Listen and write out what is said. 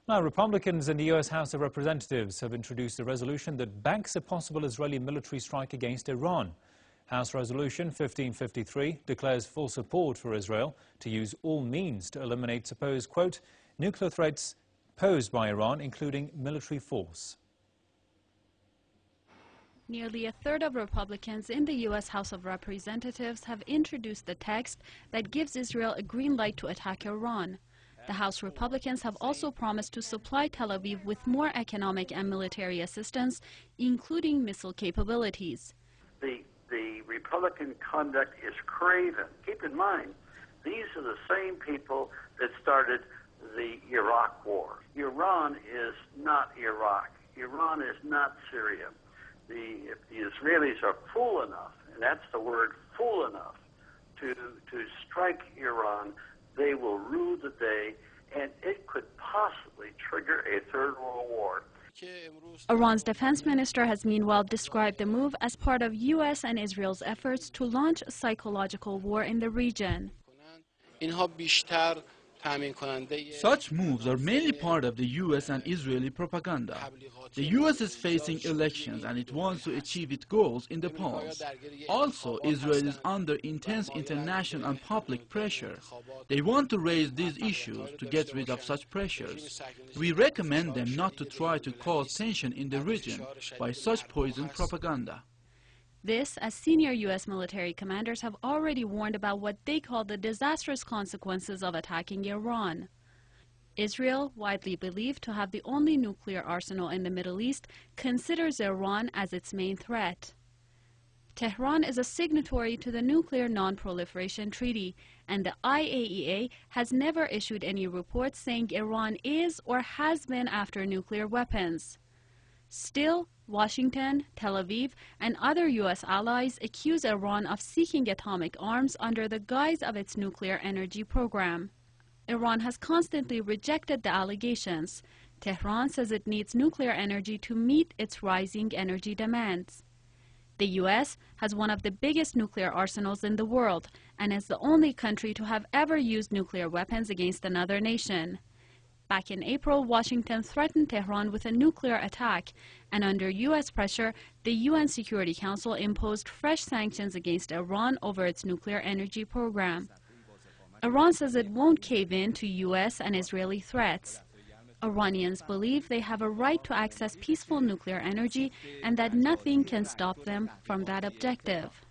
Now, Republicans in the U.S. House of Representatives have introduced a resolution that backs a possible Israeli military strike against Iran. House Resolution 1553 declares full support for Israel to use all means to eliminate supposed, quote, nuclear threats posed by Iran, including military force. Nearly a third of Republicans in the U.S. House of Representatives have introduced the text that gives Israel a green light to attack Iran. The House Republicans have also promised to supply Tel Aviv with more economic and military assistance, including missile capabilities. The Republican conduct is craven. Keep in mind, these are the same people that started the Iraq War. Iran is not Iraq. Iran is not Syria. If the Israelis are fool enough, and that's the word, fool enough, to strike Iran, they will rue the day, and it could possibly trigger a third world war. Iran's defense minister has meanwhile described the move as part of U.S. and Israel's efforts to launch a psychological war in the region. Such moves are mainly part of the U.S. and Israeli propaganda. The U.S. is facing elections and it wants to achieve its goals in the polls. Also, Israel is under intense international and public pressure. They want to raise these issues to get rid of such pressures. We recommend them not to try to cause tension in the region by such poisoned propaganda. This, as senior U.S. military commanders have already warned about what they call the disastrous consequences of attacking Iran. Israel, widely believed to have the only nuclear arsenal in the Middle East, considers Iran as its main threat. Tehran is a signatory to the Nuclear Non-Proliferation Treaty, and the IAEA has never issued any reports saying Iran is or has been after nuclear weapons. Still, Washington, Tel Aviv, and other U.S. allies accuse Iran of seeking atomic arms under the guise of its nuclear energy program. Iran has constantly rejected the allegations. Tehran says it needs nuclear energy to meet its rising energy demands. The U.S. has one of the biggest nuclear arsenals in the world and is the only country to have ever used nuclear weapons against another nation. Back in April, Washington threatened Tehran with a nuclear attack, and under U.S. pressure, the UN Security Council imposed fresh sanctions against Iran over its nuclear energy program. Iran says it won't cave in to U.S. and Israeli threats. Iranians believe they have a right to access peaceful nuclear energy and that nothing can stop them from that objective.